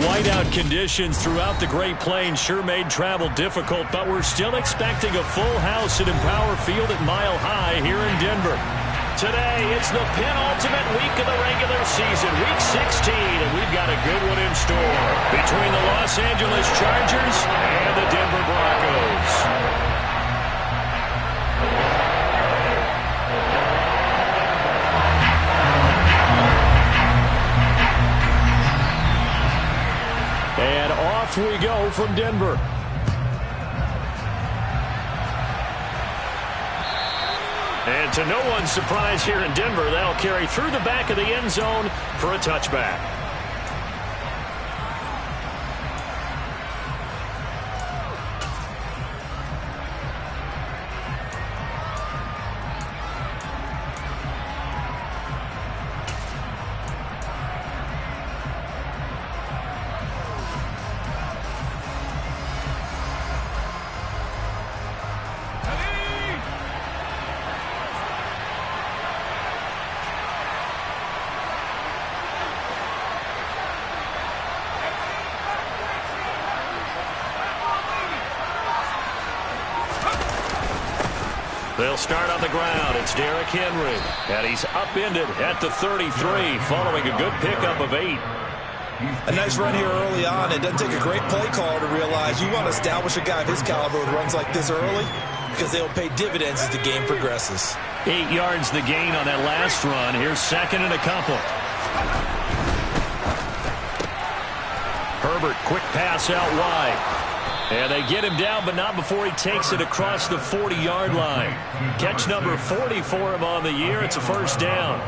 whiteout conditions throughout the Great Plains sure made travel difficult, but we're still expecting a full house at Empower Field at Mile High here in Denver. Today, it's the penultimate week of the regular season, Week 16, and we've got a good one in store between the Los Angeles Chargers and the Denver Broncos. And off we go from Denver. And to no one's surprise here in Denver, they'll carry through the back of the end zone for a touchback. They'll start on the ground. It's Derrick Henry. And he's upended at the 33 following a good pickup of 8. A nice run here early on. It doesn't take a great play caller to realize you want to establish a guy of his caliber who runs like this early because they'll pay dividends as the game progresses. 8 yards the gain on that last run. Here's second and a couple. Herbert, quick pass out wide. And they get him down, but not before he takes it across the 40-yard line. Catch number 40 for him on the year. It's a first down.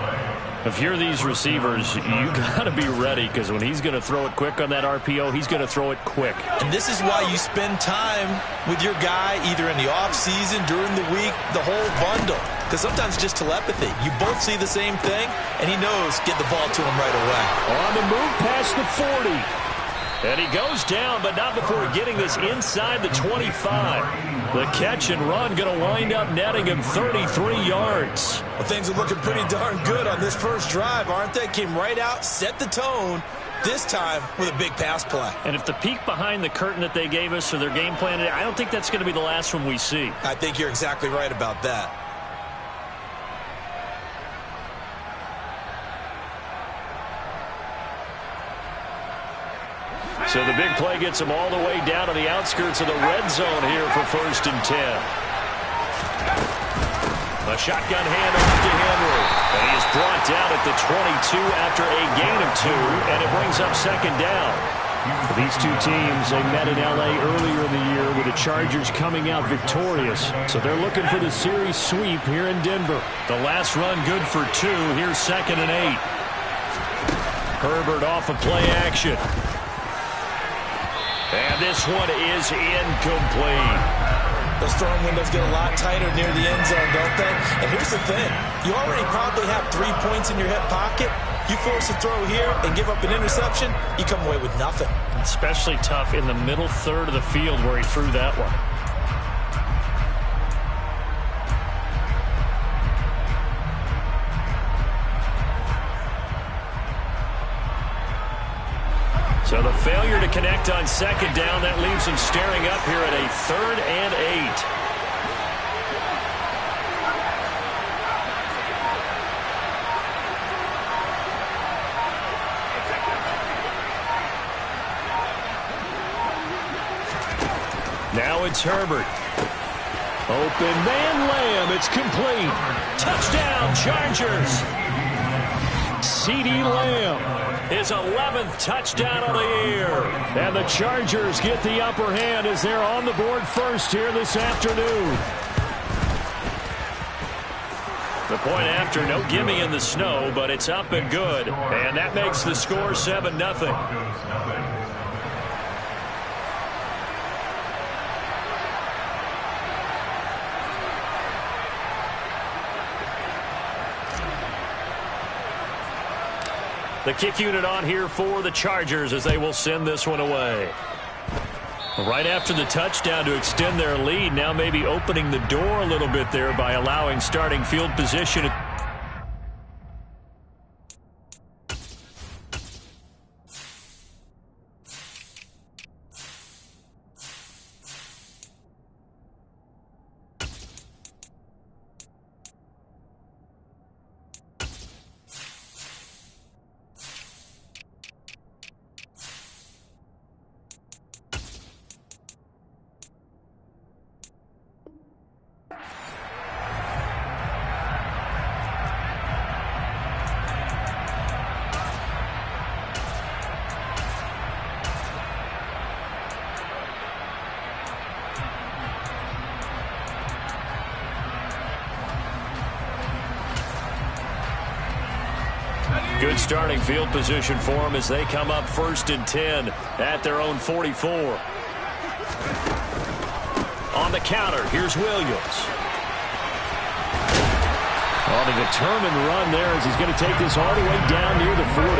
If you're these receivers, you got to be ready because when he's going to throw it quick on that RPO, he's going to throw it quick. And this is why you spend time with your guy either in the offseason, during the week, the whole bundle. Because sometimes just telepathy. You both see the same thing, and he knows get the ball to him right away. On the move past the 40. And he goes down, but not before getting this inside the 25. The catch and run going to wind up netting him 33 yards. Well, things are looking pretty darn good on this first drive, aren't they? Came right out, set the tone, this time with a big pass play. And if the peek behind the curtain that they gave us or their game plan, I don't think that's going to be the last one we see. I think you're exactly right about that. So the big play gets him all the way down to the outskirts of the red zone here for 1st and 10. A shotgun handoff to Henry. And he is brought down at the 22 after a gain of 2, and it brings up second down. These two teams, they met in L.A. earlier in the year with the Chargers coming out victorious. So they're looking for the series sweep here in Denver. The last run good for 2. Here's 2nd and 8. Herbert off of play action. And this one is incomplete. Those throwing windows get a lot tighter near the end zone, don't they? And here's the thing. You already probably have 3 points in your hip pocket. You force a throw here and give up an interception, you come away with nothing. Especially tough in the middle third of the field where he threw that one. So the failure to connect on second down, that leaves him staring up here at a 3rd and 8. Now it's Herbert. Open man Lamb. It's complete. Touchdown, Chargers. CeeDee Lamb. His 11th touchdown of the year. And the Chargers get the upper hand as they're on the board first here this afternoon. The point after, no gimme in the snow, but it's up and good. And that makes the score 7-0. The kick unit on here for the Chargers as they will send this one away. Right after the touchdown to extend their lead, now maybe opening the door a little bit there by allowing starting field position. Good starting field position for them as they come up 1st and 10 at their own 44. On the counter, here's Williams. On a determined run there as he's going to take this all the way down near the 40.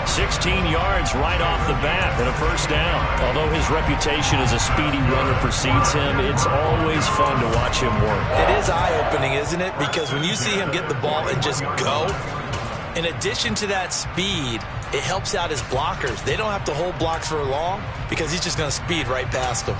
16 yards right off the bat and a first down. Although his reputation as a speedy runner precedes him, it's always fun to watch him work. It is eye-opening, isn't it? Because when you see him get the ball and just go, in addition to that speed, it helps out his blockers. They don't have to hold blocks for long because he's just going to speed right past them.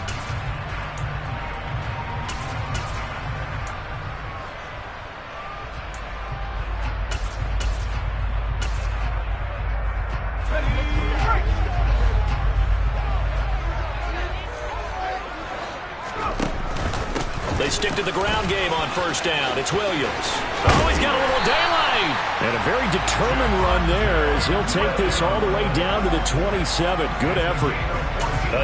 They stick to the ground game on first down. It's Williams. Oh, he's got a little daylight. And a very determined run there as he'll take this all the way down to the 27. Good effort.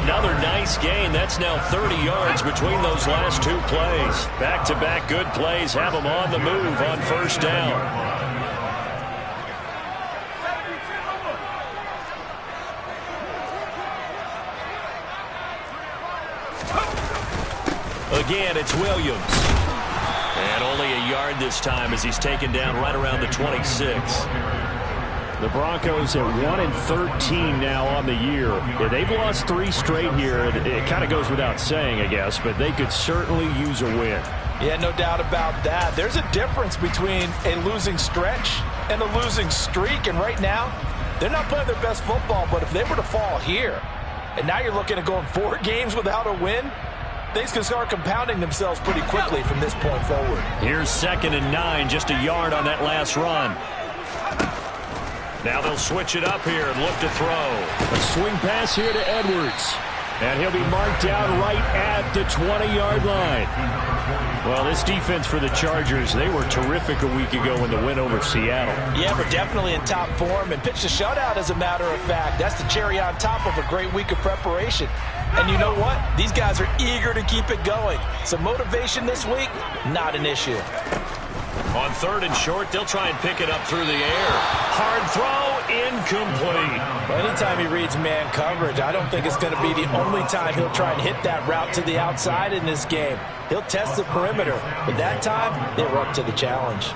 Another nice gain. That's now 30 yards between those last two plays. Back-to-back good plays have him on the move on first down. Again, it's Williams. And only a yard this time as he's taken down right around the 26. The Broncos at 1-13 now on the year. Yeah, they've lost 3 straight here. It kind of goes without saying, I guess, but they could certainly use a win. Yeah, no doubt about that. There's a difference between a losing stretch and a losing streak, and right now, they're not playing their best football, but if they were to fall here, and now you're looking at going 4 games without a win, things can start compounding themselves pretty quickly from this point forward. Here's 2nd and 9, just a yard on that last run. Now they'll switch it up here and look to throw. A swing pass here to Edwards. And he'll be marked down right at the 20-yard line. Well, this defense for the Chargers, they were terrific a week ago in the win over Seattle. Yeah, but definitely in top form and pitched a shutout, as a matter of fact. That's the cherry on top of a great week of preparation. And you know what? These guys are eager to keep it going. Some motivation this week, not an issue. On 3rd and short, they'll try and pick it up through the air. Hard throw, incomplete. Well, anytime he reads man coverage, I don't think it's going to be the only time he'll try and hit that route to the outside in this game. He'll test the perimeter, but that time, they were up to the challenge.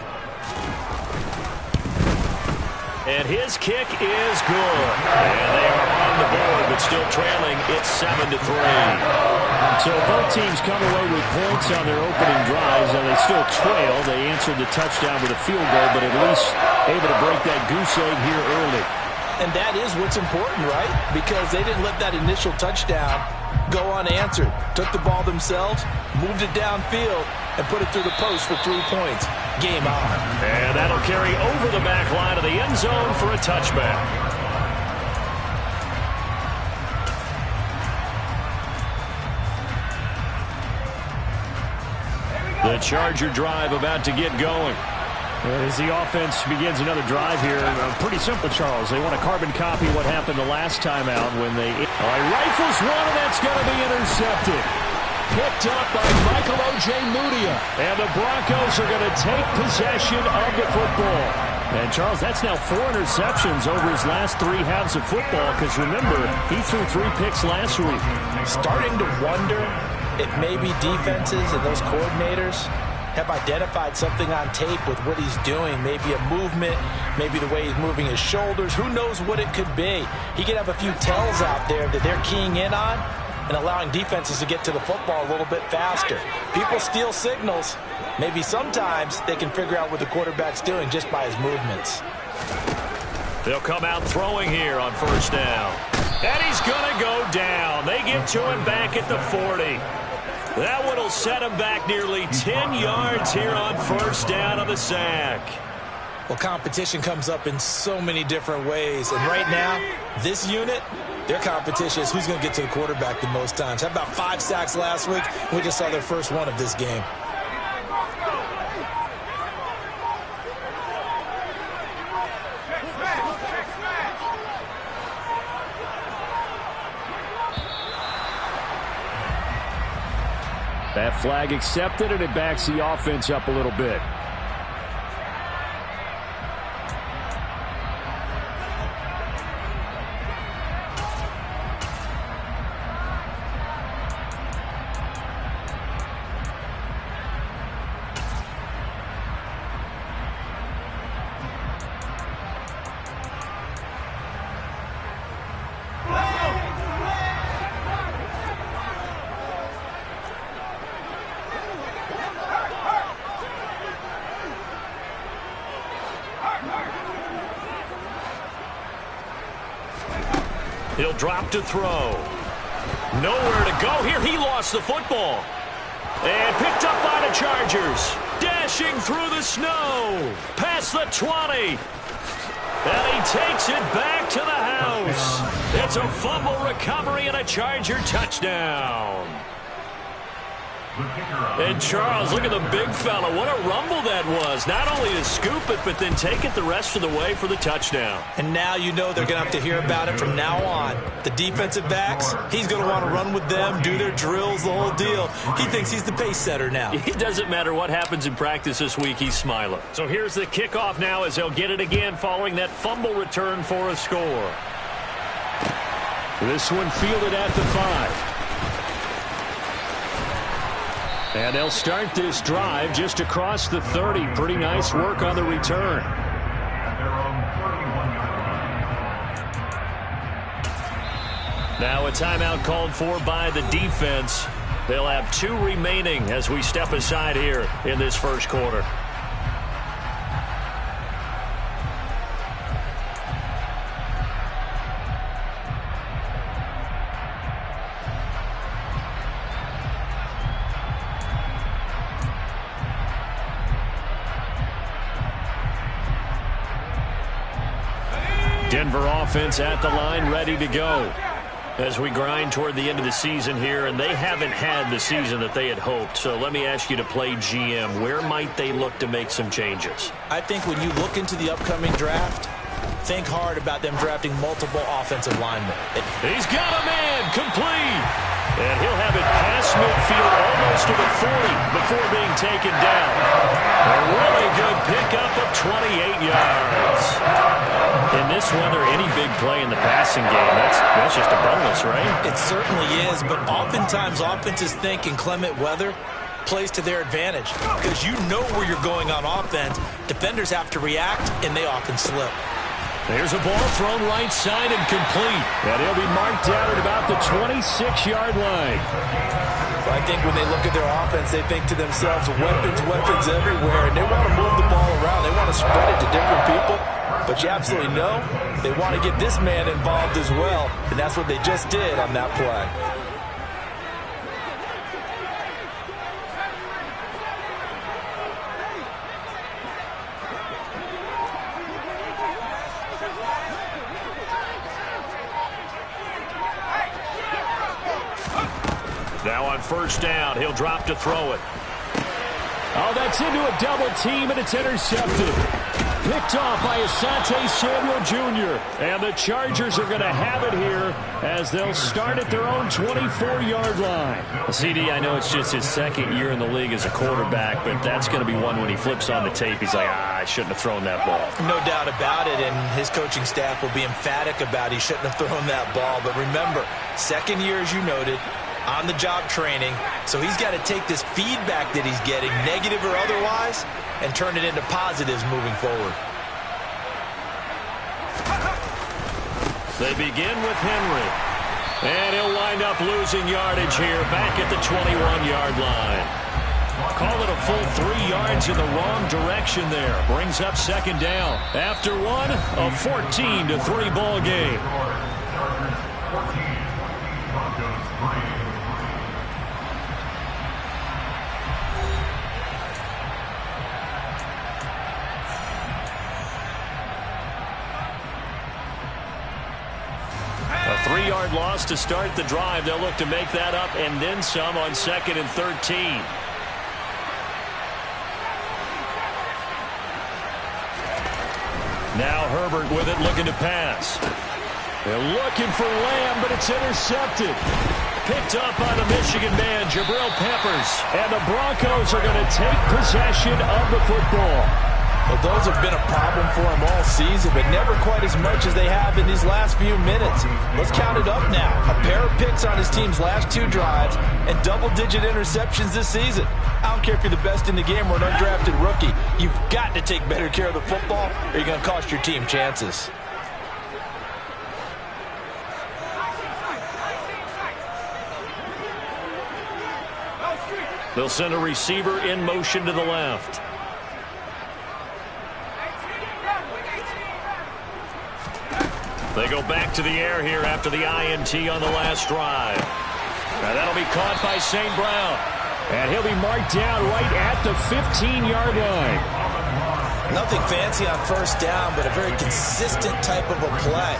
And his kick is good. And they are on the board, but still trailing. It's 7-3. So both teams come away with points on their opening drives, and they still trail. They answered the touchdown with a field goal, but at least able to break that goose egg here early. And that is what's important, right? Because they didn't let that initial touchdown go unanswered. Took the ball themselves, moved it downfield, and put it through the post for 3 points. Game on. And that'll carry over the back line of the end zone for a touchback. The Charger drive about to get going. As the offense begins another drive here, pretty simple, Charles. They want to carbon copy what happened the last time out when they rifles one, and that's going to be intercepted. Picked up by Michael Ojemudia. And the Broncos are going to take possession of the football. And, Charles, that's now 4 interceptions over his last 3 halves of football, because, remember, he threw 3 picks last week. Starting to wonder if maybe defenses and those coordinators have identified something on tape with what he's doing. Maybe a movement, maybe the way he's moving his shoulders. Who knows what it could be? He could have a few tells out there that they're keying in on and allowing defenses to get to the football a little bit faster. People steal signals. Maybe sometimes they can figure out what the quarterback's doing just by his movements. They'll come out throwing here on first down. And he's going to go down. They get to him back at the 40. That one will set him back nearly 10 yards here on first down on the sack. Well, competition comes up in so many different ways. And right now, this unit, their competition is who's going to get to the quarterback the most times. How about 5 sacks last week? We just saw their first one of this game. That flag accepted, and it backs the offense up a little bit. He'll drop to throw. Nowhere to go here. He lost the football. And picked up by the Chargers. Dashing through the snow. Past the 20. And he takes it back to the house. It's a fumble recovery and a Charger touchdown. And Charles, look at the big fella. What a rumble that was. Not only to scoop it, but then take it the rest of the way for the touchdown. And now you know they're going to have to hear about it from now on. The defensive backs, he's going to want to run with them, do their drills, the whole deal. He thinks he's the pace setter now. It doesn't matter what happens in practice this week, he's smiling. So here's the kickoff now as they'll get it again following that fumble return for a score. This one fielded at the 5. And they'll start this drive just across the 30. Pretty nice work on the return. Now a timeout called for by the defense. They'll have 2 remaining as we step aside here in this first quarter. Denver offense at the line, ready to go as we grind toward the end of the season here, and they haven't had the season that they had hoped. So let me ask you to play GM. Where might they look to make some changes? I think when you look into the upcoming draft, think hard about them drafting multiple offensive linemen. He's got a man, complete. And he'll have it past midfield almost to the 40 before being taken down. A really good pickup of 28 yards. In this weather, any big play in the passing game, that's just a bonus, right? It certainly is, but oftentimes offenses think inclement weather plays to their advantage because you know where you're going on offense. Defenders have to react, and they often slip. There's a ball thrown right side and complete. And he'll be marked down at about the 26-yard line. I think when they look at their offense, they think to themselves, weapons everywhere, and they want to move the ball around. They want to spread it to different people. But you absolutely know they want to get this man involved as well, and that's what they just did on that play. Now on first down, he'll drop to throw it. Oh, that's into a double team, and it's intercepted. Picked off by Asante Samuel Jr. And the Chargers are going to have it here as they'll start at their own 24-yard line. CD, I know it's just his second year in the league as a quarterback, but that's going to be one when he flips on the tape. He's like, I shouldn't have thrown that ball. No doubt about it, and his coaching staff will be emphatic about he shouldn't have thrown that ball. But remember, second year, as you noted, on-the-job training, so he's got to take this feedback that he's getting, negative or otherwise, and turn it into positives moving forward. They begin with Henry, and he'll wind up losing yardage here back at the 21-yard line. Call it a full 3 yards in the wrong direction there. Brings up second down. After one, a 14-3 ball game. A 3-yard loss to start the drive. They'll look to make that up and then some on 2nd and 13. Now Herbert with it, looking to pass. They're looking for Lamb, but it's intercepted. Picked up by the Michigan man, Jabril Peppers. And the Broncos are going to take possession of the football. Well, those have been a problem for him all season, but never quite as much as they have in these last few minutes. Let's count it up now. A pair of picks on his team's last 2 drives and double-digit interceptions this season. I don't care if you're the best in the game or an undrafted rookie. You've got to take better care of the football or you're going to cost your team chances. They'll send a receiver in motion to the left. They go back to the air here after the INT on the last drive. Now that'll be caught by St. Brown. And he'll be marked down right at the 15-yard line. Nothing fancy on first down, but a very consistent type of a play.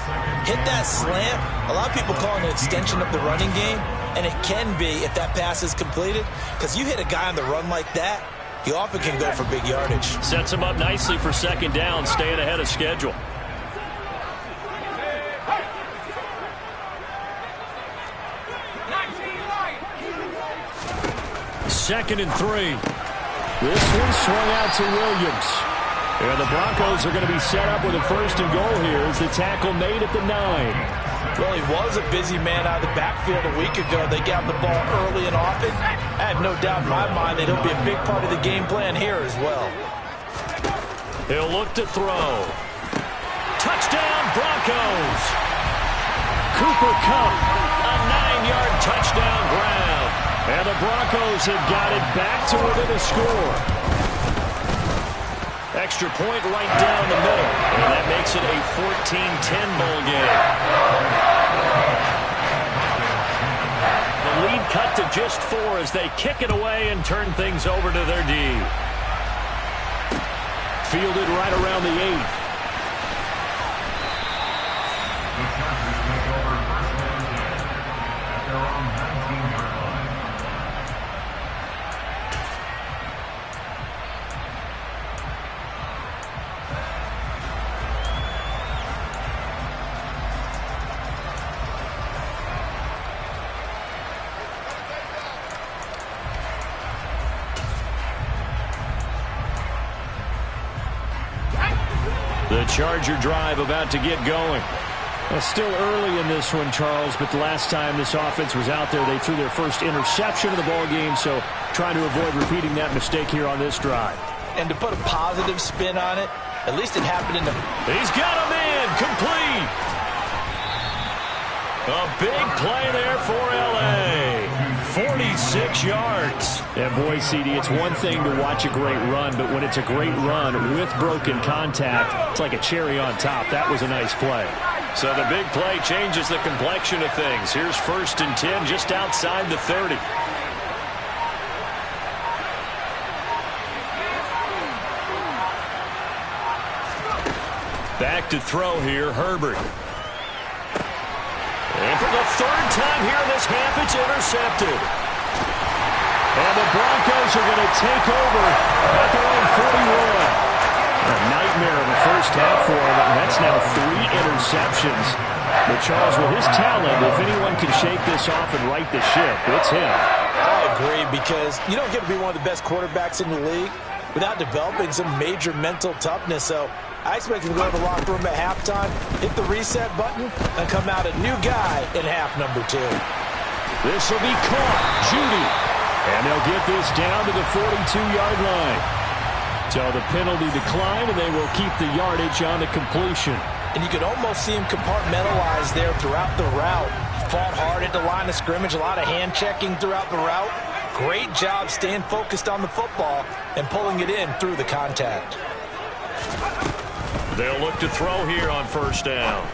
Hit that slant. A lot of people call it an extension of the running game, and it can be if that pass is completed, because you hit a guy on the run like that, he often can go for big yardage. Sets him up nicely for second down, staying ahead of schedule. Second and 3. This one swung out to Williams. And the Broncos are going to be set up with a first and goal here as the tackle made at the 9. Well, he was a busy man out of the backfield a week ago. They got the ball early and often. I have no doubt in my mind that he'll be a big part of the game plan here as well. He'll look to throw. Touchdown, Broncos! Cooper Kupp, a 9-yard touchdown grab. And the Broncos have got it back to within a score. Extra point right down the middle. And that makes it a 14-10 ball game. The lead cut to just 4 as they kick it away and turn things over to their D. Fielded right around the 8. The Charger drive about to get going. Well, still early in this one, Charles, but the last time this offense was out there, they threw their first interception of the ball game, so trying to avoid repeating that mistake here on this drive. And to put a positive spin on it, at least it happened in the... He's got him in, complete. A big play there for L.A. 46 yards. And boy, CD, it's one thing to watch a great run, but when it's a great run with broken contact, it's like a cherry on top. That was a nice play. So the big play changes the complexion of things. Here's 1st and 10 just outside the 30. Back to throw here, Herbert. And for the 3rd time here in this half, it's intercepted. And the Broncos are going to take over at their own 41. A nightmare of a first half for him, and that's now 3 interceptions. But Charles, with his talent, if anyone can shake this off and right the ship, it's him. I agree, because you don't get to be one of the best quarterbacks in the league without developing some major mental toughness. So I expect him to go to the locker room at halftime, hit the reset button, and come out a new guy in half number 2. This will be caught. Judy. And they'll get this down to the 42-yard line. So the penalty decline, and they will keep the yardage on the completion. And you could almost see him compartmentalize there throughout the route. Fought hard at the line of scrimmage, a lot of hand checking throughout the route. Great job staying focused on the football and pulling it in through the contact. They'll look to throw here on 1st down.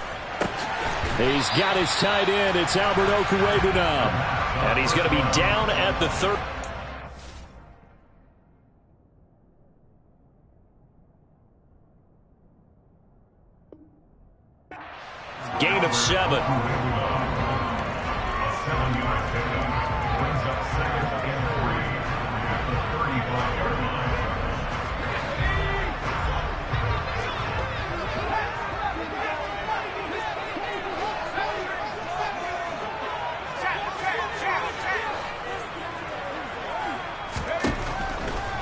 He's got his tight end. It's Albert Okwuegbunam. And he's going to be down at the 3rd. Gain of 7.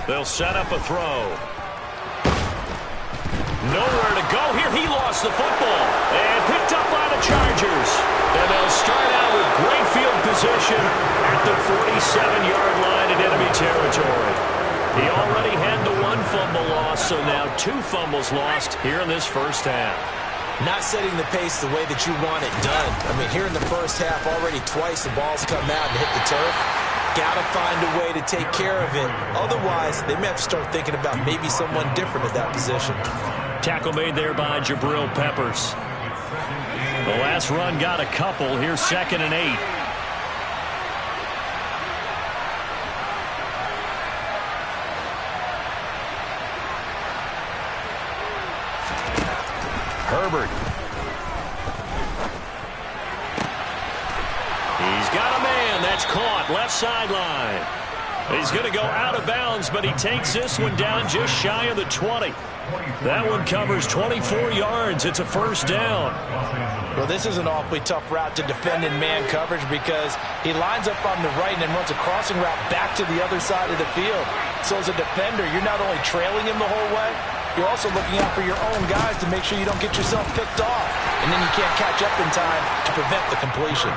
They'll set up a throw. Nowhere to go here. He lost the football and picked up by the Chargers. And they'll start out with great field position at the 47-yard line in enemy territory. He already had the 1 fumble loss, so now 2 fumbles lost here in this first half. Not setting the pace the way that you want it done. I mean, here in the first half, already twice the ball's come out and hit the turf. Got to find a way to take care of it. Otherwise, they may have to start thinking about maybe someone different at that position. Tackle made there by Jabril Peppers. The last run got a couple. Here's 2nd and 8. Herbert. He's got a man. That's caught. Left sideline. He's going to go out of bounds, but he takes this one down just shy of the 20. That one covers 24 yards. It's a first down. Well, this is an awfully tough route to defend in man coverage because he lines up on the right and then runs a crossing route back to the other side of the field. So as a defender, you're not only trailing him the whole way, you're also looking out for your own guys to make sure you don't get yourself picked off. And then you can't catch up in time to prevent the completion.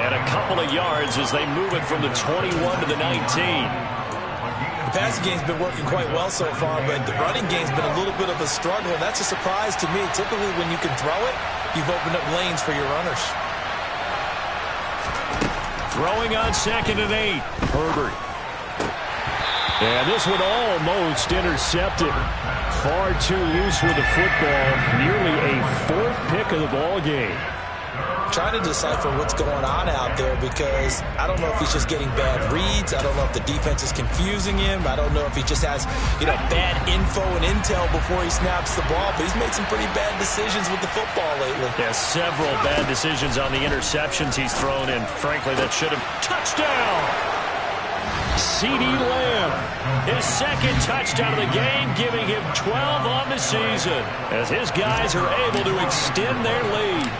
And a couple of yards as they move it from the 21 to the 19. The passing game's been working quite well so far, but the running game's been a little bit of a struggle. That's a surprise to me. Typically, when you can throw it, you've opened up lanes for your runners. Throwing on 2nd and 8. Herbert. And this one almost intercepted. Far too loose with the football. Nearly a 4th pick of the ball game. Trying to decipher what's going on out there because I don't know if he's just getting bad reads. I don't know if the defense is confusing him. I don't know if he just has, bad info and intel before he snaps the ball. But he's made some pretty bad decisions with the football lately. Yeah, several bad decisions on the interceptions he's thrown in. Frankly, that should have touchdown. CeeDee Lamb, his 2nd touchdown of the game, giving him 12 on the season as his guys are able to extend their lead.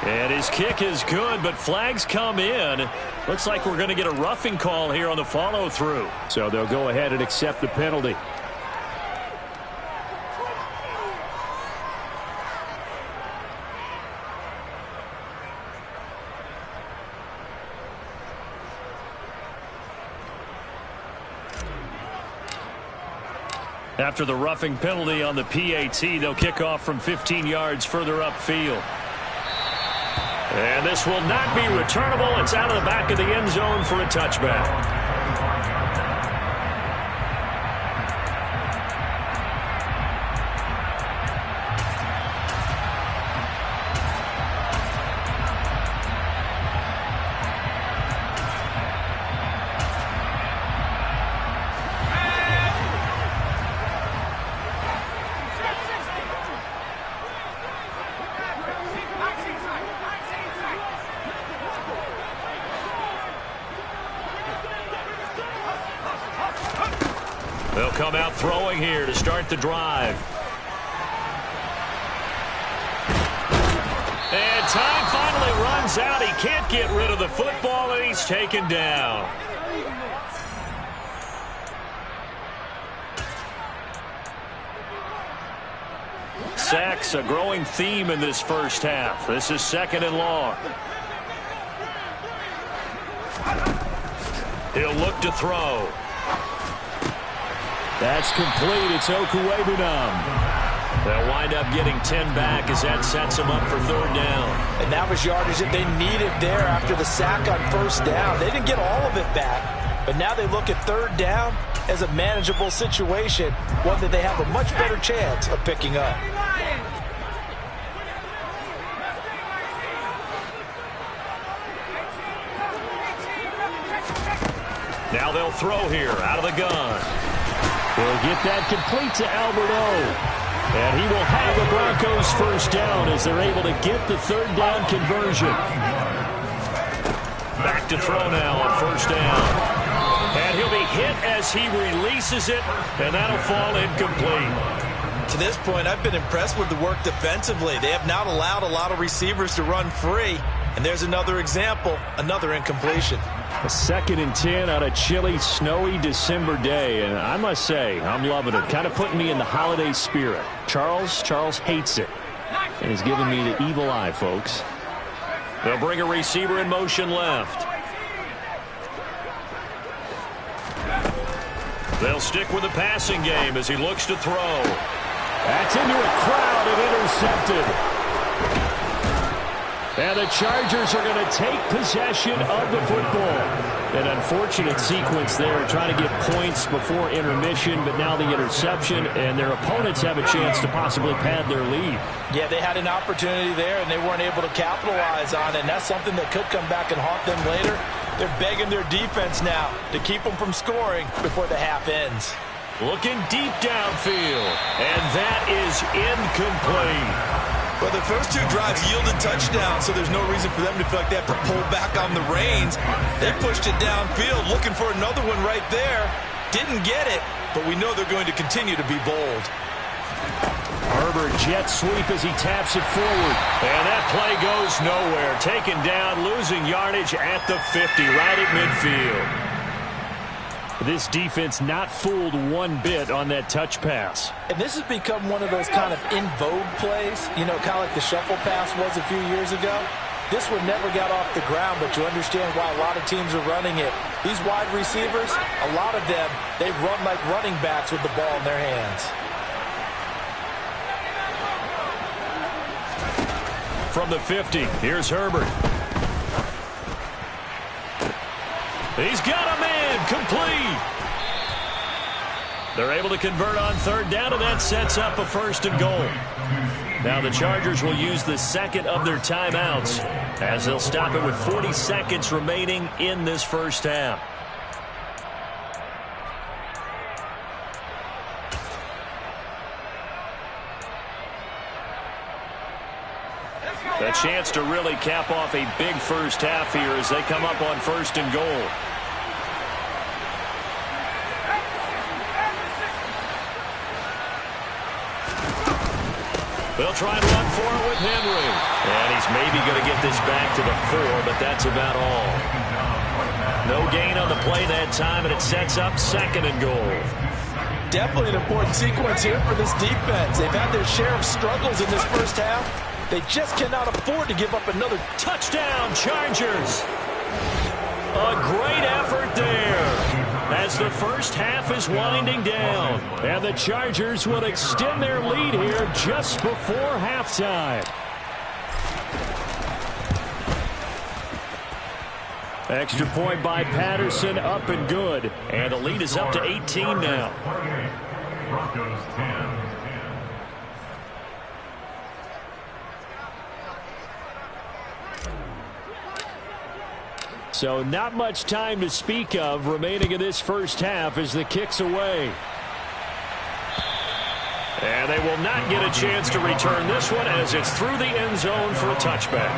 And his kick is good, but flags come in. Looks like we're going to get a roughing call here on the follow-through. So they'll go ahead and accept the penalty. After the roughing penalty on the PAT, they'll kick off from 15 yards further upfield. And this will not be returnable. It's out of the back of the end zone for a touchback. They'll come out throwing here to start the drive. And time finally runs out. He can't get rid of the football, and he's taken down. Sacks, a growing theme in this first half. This is 2nd and long. He'll look to throw. That's complete. It's Okuwebunam. They'll wind up getting 10 back as that sets them up for 3rd down. And that was yardage that they needed there after the sack on 1st down. They didn't get all of it back, but now they look at 3rd down as a manageable situation, one that they have a much better chance of picking up. Now they'll throw here out of the gun. They'll get that complete to Albert O. And he will have the Broncos 1st down as they're able to get the 3rd down conversion. Back to throw now on 1st down. And he'll be hit as he releases it, and that'll fall incomplete. To this point, I've been impressed with the work defensively. They have not allowed a lot of receivers to run free. And there's another example, another incompletion. A 2nd and 10 on a chilly, snowy December day. And I must say, I'm loving it. Kind of putting me in the holiday spirit. Charles hates it. And he's giving me the evil eye, folks. They'll bring a receiver in motion left. They'll stick with the passing game as he looks to throw. That's into a crowd and intercepted. And the Chargers are going to take possession of the football. An unfortunate sequence there, trying to get points before intermission, but now the interception, and their opponents have a chance to possibly pad their lead. Yeah, they had an opportunity there, and they weren't able to capitalize on it, and that's something that could come back and haunt them later. They're begging their defense now to keep them from scoring before the half ends. Looking deep downfield, and that is incomplete. Well, the first two drives yielded touchdowns, so there's no reason for them to feel like they have to pull back on the reins. They pushed it downfield, looking for another one right there. Didn't get it, but we know they're going to continue to be bold. Herbert jet sweep as he taps it forward. And that play goes nowhere. Taken down, losing yardage at the 50, right at midfield. This defense not fooled one bit on that touch pass. And this has become one of those kind of in vogue plays, you know, kind of like the shuffle pass was a few years ago. This one never got off the ground, but you understand why a lot of teams are running it. These wide receivers, a lot of them, they run like running backs with the ball in their hands. From the 50, here's Herbert. He's got a man, complete. They're able to convert on third down, and that sets up a 1st and goal. Now the Chargers will use the second of their timeouts as they'll stop it with 40 seconds remaining in this first half. A chance to really cap off a big first half here as they come up on 1st and goal. They'll try and run for it with Henry. And he's maybe going to get this back to the 4, but that's about all. No gain on the play that time, and it sets up 2nd and goal. Definitely an important sequence here for this defense. They've had their share of struggles in this first half. They just cannot afford to give up another touchdown, Chargers. A great effort there as the first half is winding down. And the Chargers will extend their lead here just before halftime. Extra point by Patterson, up and good. And the lead is up to 18 now. Broncos 10. So not much time to speak of remaining in this first half as the kick's away. And they will not get a chance to return this one as it's through the end zone for a touchback.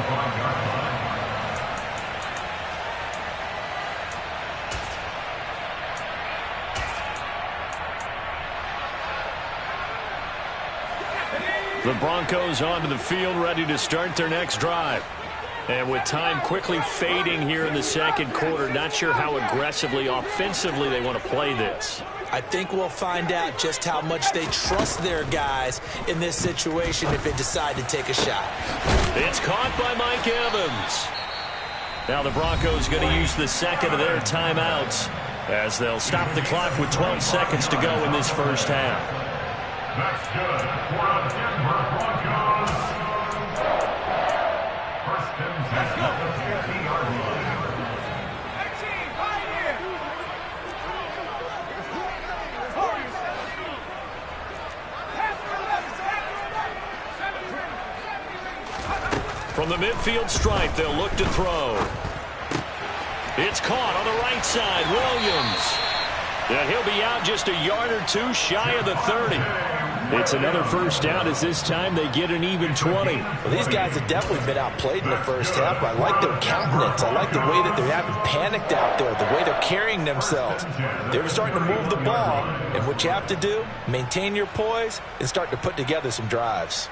The Broncos onto the field, ready to start their next drive. And with time quickly fading here in the second quarter, not sure how aggressively, offensively they want to play this. I think we'll find out just how much they trust their guys in this situation if they decide to take a shot. It's caught by Mike Evans. Now the Broncos going to use the second of their timeouts as they'll stop the clock with 12 seconds to go in this first half. That's good for the Denver Broncos. First and 10 at the 50-yard line. From the midfield stripe, they'll look to throw. It's caught on the right side. Williams. And he'll be out just a yard or two shy of the 30. It's another first down as this time they get an even 20. Well, these guys have definitely been outplayed in the first half, but I like their countenance. I like the way that they haven't panicked out there, the way they're carrying themselves. They're starting to move the ball, and what you have to do, maintain your poise and start to put together some drives.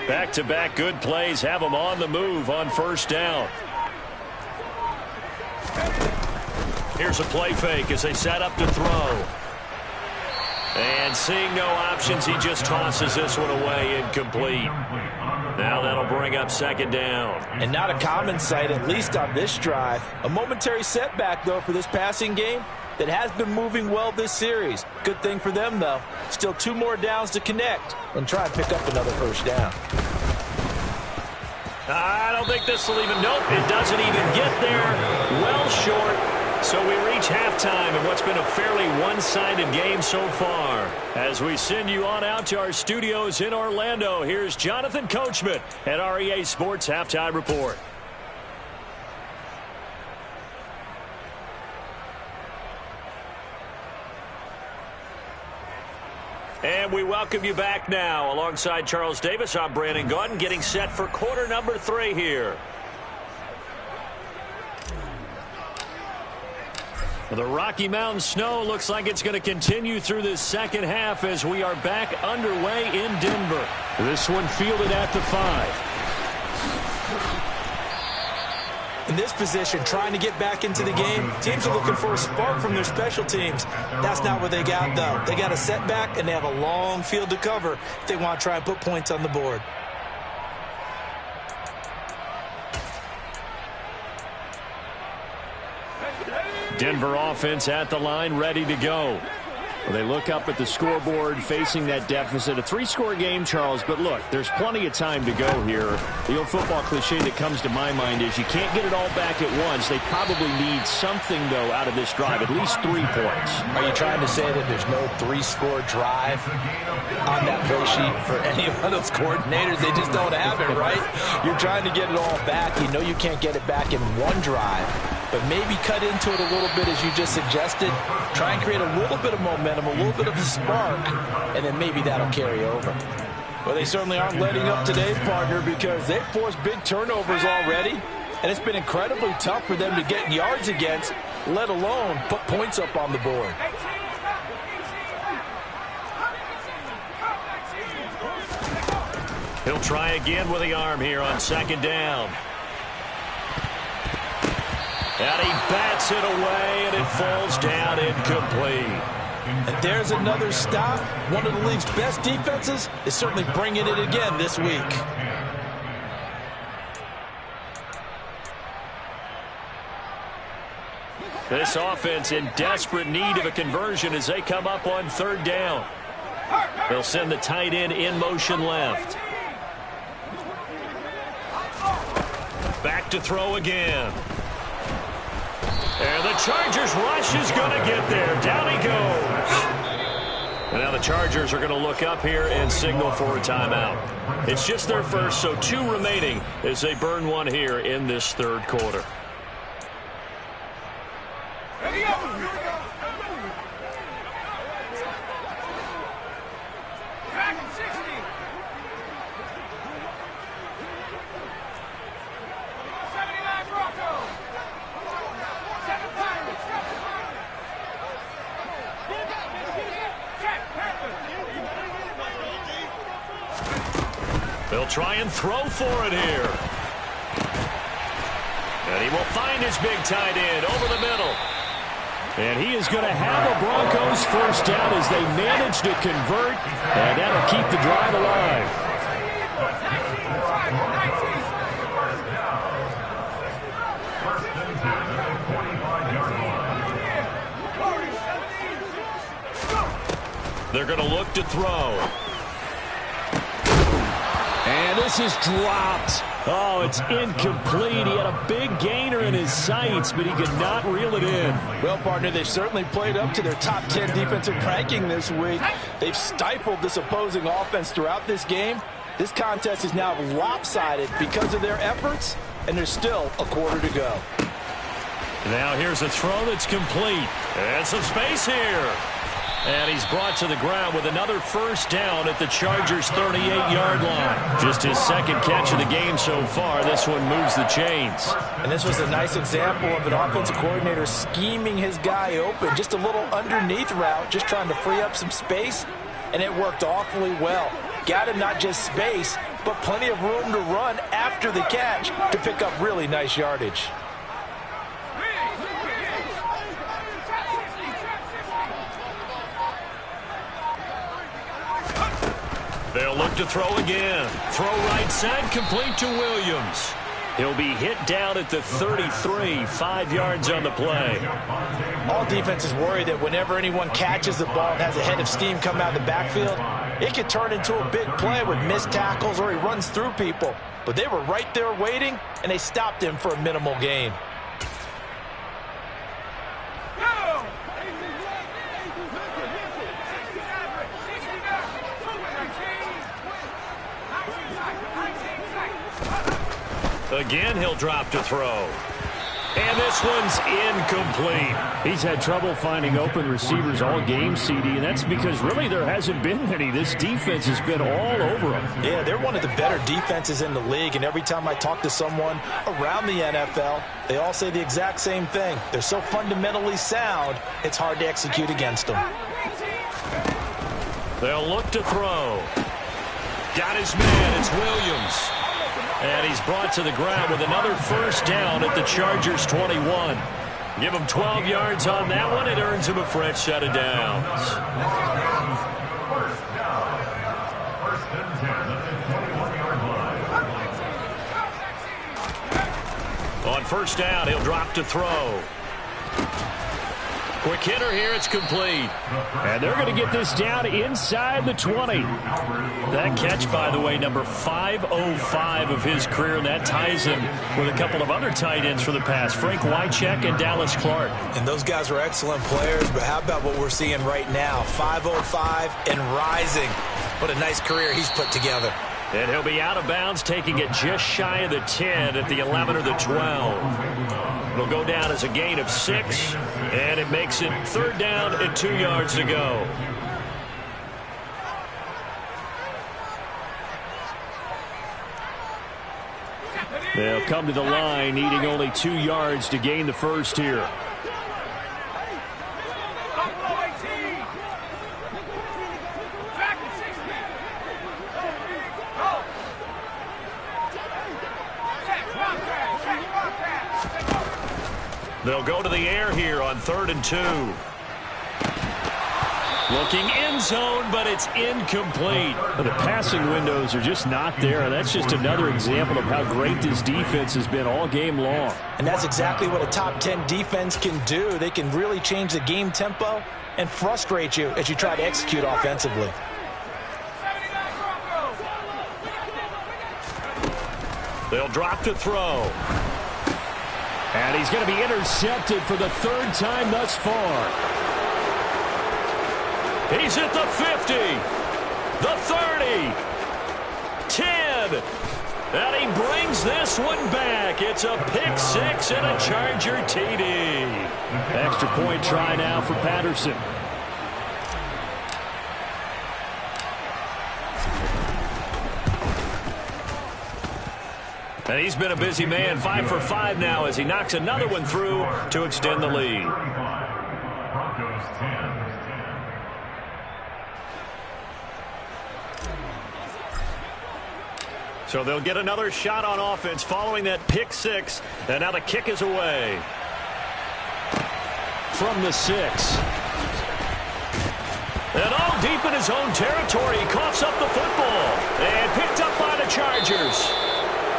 Back-to-back good plays have them on the move on first down. Here's a play fake as they set up to throw. And seeing no options, he just tosses this one away incomplete. Now that'll bring up second down. And not a common sight, at least on this drive. A momentary setback, though, for this passing game that has been moving well this series. Good thing for them, though. Still 2 more downs to connect and try and pick up another first down. I don't think this will even, nope, it doesn't even get there. Well short. So we reach halftime in what's been a fairly one-sided game so far. As we send you on out to our studios in Orlando, here's Jonathan Coachman at REA Sports Halftime Report. And we welcome you back now. Alongside Charles Davis, I'm Brandon Gaudin, getting set for quarter number 3 here. The Rocky Mountain snow looks like it's going to continue through this second half as we are back underway in Denver. This one fielded at the 5. In this position, trying to get back into the game, teams are looking for a spark from their special teams. That's not what they got, though. They got a setback, and they have a long field to cover if they want to try and put points on the board. Denver offense at the line, ready to go. Well, they look up at the scoreboard facing that deficit. A 3-score game, Charles, but look, there's plenty of time to go here. The old football cliche that comes to my mind is you can't get it all back at once. They probably need something, though, out of this drive, at least 3 points. Are you trying to say that there's no 3-score drive on that play sheet for any of those coordinators? They just don't have it, right? You're trying to get it all back. You know you can't get it back in one drive, but maybe cut into it a little bit as you just suggested. Try and create a little bit of momentum, a little bit of a spark, and then maybe that'll carry over. Well, they certainly aren't letting up today, partner, because they've forced big turnovers already, and it's been incredibly tough for them to get yards against, let alone put points up on the board. He'll try again with the arm here on second down. And he bats it away, and it falls down incomplete. And there's another stop. One of the league's best defenses is certainly bringing it again this week. This offense in desperate need of a conversion as they come up on third down. They'll send the tight end in motion left. Back to throw again. And the Chargers rush is going to get there. Down he goes. And now the Chargers are going to look up here and signal for a timeout. It's just their first, so 2 remaining as they burn one here in this third quarter. They'll try and throw for it here. And he will find his big tight end over the middle. And he is going to have a Broncos first down as they manage to convert. And that'll keep the drive alive. They're going to look to throw. And this is dropped. Oh, it's incomplete. He had a big gainer in his sights, but he could not reel it in. Well, partner, they've certainly played up to their top 10 defensive ranking this week. They've stifled this opposing offense throughout this game. This contest is now lopsided because of their efforts, and there's still a quarter to go. Now here's a throw that's complete. And some space here. And he's brought to the ground with another first down at the Chargers' 38-yard line. Just his second catch of the game so far. This one moves the chains. And this was a nice example of an offensive coordinator scheming his guy open. Just a little underneath route, just trying to free up some space, and it worked awfully well. Got him not just space, but plenty of room to run after the catch to pick up really nice yardage. They'll They'll look to throw again. Throw right side, complete to Williams. He'll be hit down at the 33, 5 yards on the play. All defenses worry that whenever anyone catches the ball and has a head of steam come out of the backfield, it could turn into a big play with missed tackles or he runs through people. But they were right there waiting, and they stopped him for a minimal gain. Again, he'll drop to throw. And this one's incomplete. He's had trouble finding open receivers all game, CD, and that's because really there hasn't been many. This defense has been all over them. Yeah, they're one of the better defenses in the league, and every time I talk to someone around the NFL, they all say the exact same thing. They're so fundamentally sound, it's hard to execute against them. They'll look to throw. Got his man. It's Williams. And he's brought to the ground with another first down at the Chargers' 21. Give him 12 yards on that one. It earns him a fresh set of downs. First down. First and 10 at the 21-yard line. On first down, he'll drop to throw. Quick hitter here. It's complete. And they're going to get this down inside the 20. That catch, by the way, number 505 of his career. That ties him with a couple of other tight ends for the past, Frank Wycheck and Dallas Clark. And those guys were excellent players, but how about what we're seeing right now? 505 and rising. What a nice career he's put together. And he'll be out of bounds, taking it just shy of the 10 at the 11 or the 12. It'll go down as a gain of 6, and it makes it third down and 2 yards to go. They'll come to the line, needing only 2 yards to gain the first here. They'll go to the air here on 3rd and 2. Looking end zone, but it's incomplete. The passing windows are just not there. That's just another example of how great this defense has been all game long. And that's exactly what a top 10 defense can do. They can really change the game tempo and frustrate you as you try to execute offensively. They'll drop to throw. And he's going to be intercepted for the 3rd time thus far. He's at the 50, the 30, 10, and he brings this one back. It's a pick 6 and a Charger TD. Extra point try now for Patterson. And he's been a busy man, 5 for 5 now as he knocks another one through to extend the lead. Broncos 10. So they'll get another shot on offense following that pick 6, and now the kick is away. From the 6. And all deep in his own territory, he coughs up the football and picked up by the Chargers.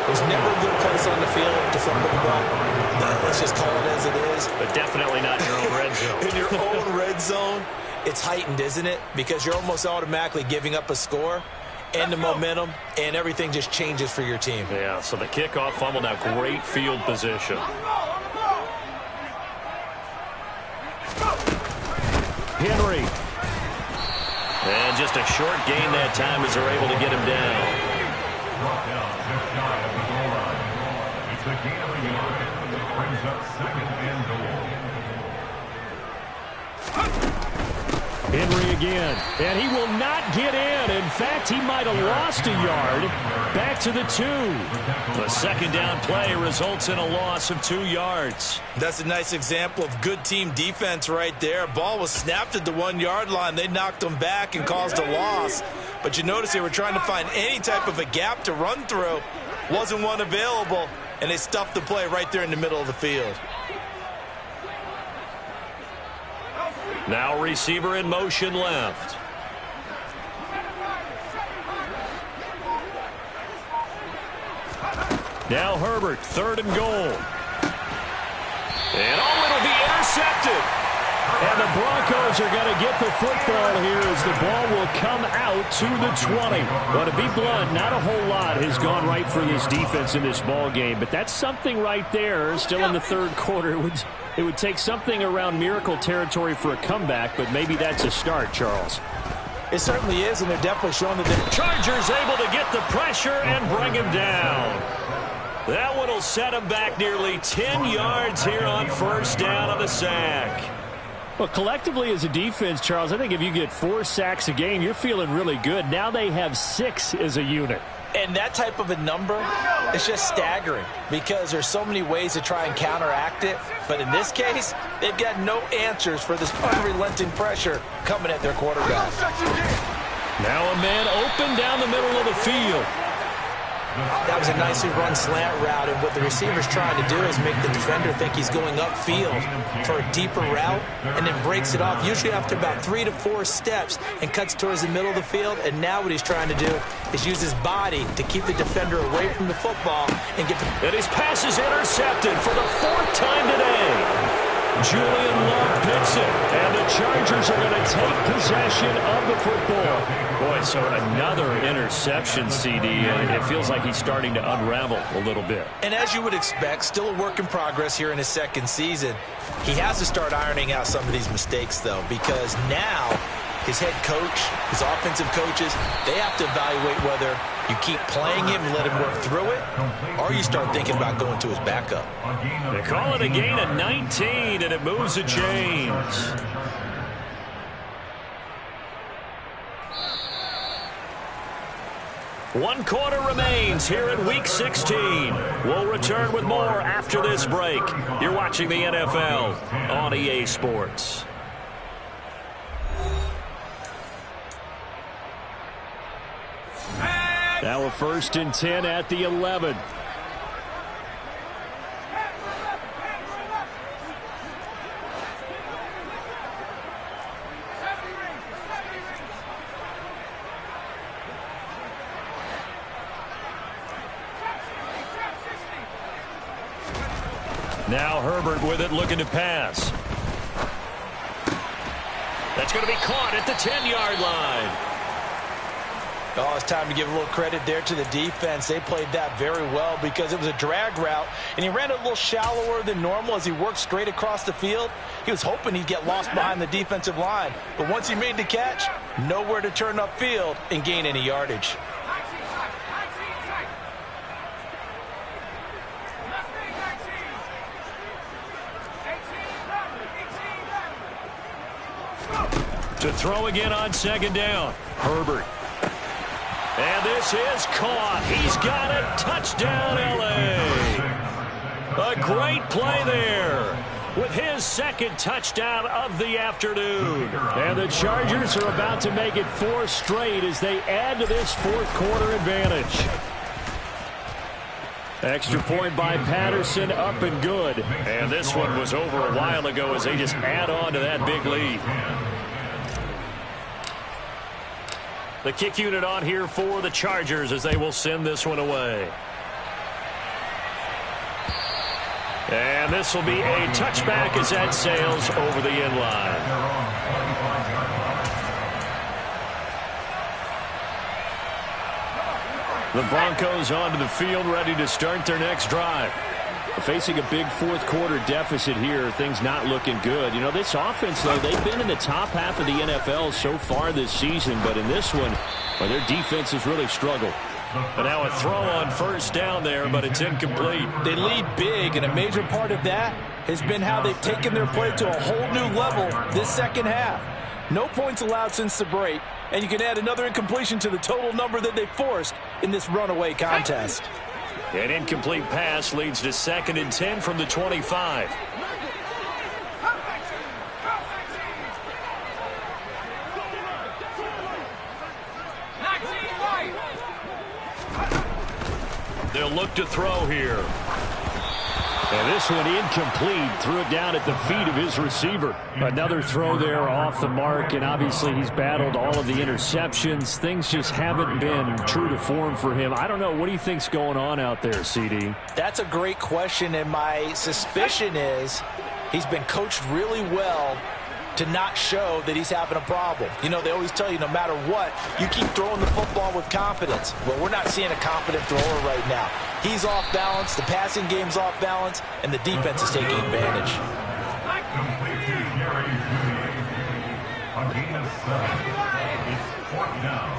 There's never a good place on the field to fumble the ball. Let's just call it as it is. But definitely not in your own red zone. In your own red zone, it's heightened, isn't it? Because you're almost automatically giving up a score and the momentum, and everything just changes for your team. Yeah, so the kickoff fumble, now great field position. Henry. And just a short gain that time as they're able to get him down. Brought down just shy of the goal line. It's a gain of a yard. Brings up 2nd and goal. Henry again. And he will not get in. In fact, he might have lost a yard. Back to the 2. The 2nd down play results in a loss of 2 yards. That's a nice example of good team defense right there. Ball was snapped at the 1-yard line. They knocked them back and caused a loss. But you notice they were trying to find any type of a gap to run through. Wasn't one available, and they stuffed the play right there in the middle of the field. Now receiver in motion left. Now Herbert, 3rd and goal. And it'll be intercepted. And the Broncos are going to get the football here as the ball will come out to the 20. Well, to be blunt, not a whole lot has gone right for this defense in this ball game, but that's something right there. Still in the 3rd quarter. It would take something around miracle territory for a comeback, but maybe that's a start, Charles. It certainly is, and they're definitely showing that the Chargers able to get the pressure and bring him down. That one will set him back nearly 10 yards here on 1st down on the sack. Well, collectively as a defense, Charles, I think if you get 4 sacks a game, you're feeling really good. Now they have 6 as a unit. And that type of a number is just staggering because there's so many ways to try and counteract it. But in this case, they've got no answers for this unrelenting pressure coming at their quarterback. Now a man open down the middle of the field. That was a nicely run slant route, and what the receiver's trying to do is make the defender think he's going upfield for a deeper route and then breaks it off, usually after about 3 to 4 steps, and cuts towards the middle of the field. And now what he's trying to do is use his body to keep the defender away from the football and get the... And his pass is intercepted for the 4th time today. Julian Love picks it, and the Chargers are going to take possession of the football. Boy, so another interception, CD, and it feels like he's starting to unravel a little bit. And as you would expect, still a work in progress here in his 2nd season. He has to start ironing out some of these mistakes, though, because now his head coach, his offensive coaches, they have to evaluate whether you keep playing him and let him work through it, or you start thinking about going to his backup. They call it a gain of 19, and it moves the chains. One quarter remains here in Week 16. We'll return with more after this break. You're watching the NFL on EA Sports. Now a 1st and 10 at the 11. Now Herbert with it, looking to pass. That's going to be caught at the 10-yard line. Oh, it's time to give a little credit there to the defense. They played that very well because it was a drag route, and he ran a little shallower than normal as he worked straight across the field. He was hoping he'd get lost behind the defensive line, but once he made the catch, nowhere to turn upfield and gain any yardage. To throw again on 2nd down. Herbert. And this is caught. He's got it. Touchdown, L.A. A great play there with his 2nd touchdown of the afternoon. And the Chargers are about to make it 4 straight as they add to this 4th quarter advantage. Extra point by Patterson, up and good. And this one was over a while ago as they just add on to that big lead. The kick unit on here for the Chargers as they will send this one away. And this will be a touchback as that sails over the end line. The Broncos onto the field, ready to start their next drive. Facing a big 4th quarter deficit here, things not looking good. You know, this offense, though, they've been in the top half of the NFL so far this season, but in this one, well, their defense has really struggled. And now a throw on 1st down there, but it's incomplete. They lead big, and a major part of that has been how they've taken their play to a whole new level this 2nd half. No points allowed since the break, and you can add another incompletion to the total number that they forced in this runaway contest. An incomplete pass leads to 2nd and 10 from the 25. They'll look to throw here. And this one incomplete. Threw it down at the feet of his receiver. Another throw there off the mark, and obviously he's battled all of the interceptions. Things just haven't been true to form for him. I don't know. What do you think's going on out there, CD? That's a great question, and my suspicion is he's been coached really well to not show that he's having a problem. You know, they always tell you no matter what, you keep throwing the football with confidence. Well, we're not seeing a confident thrower right now. He's off balance, the passing game's off balance, and the defense is taking advantage. A gain of 7. It's 4th down.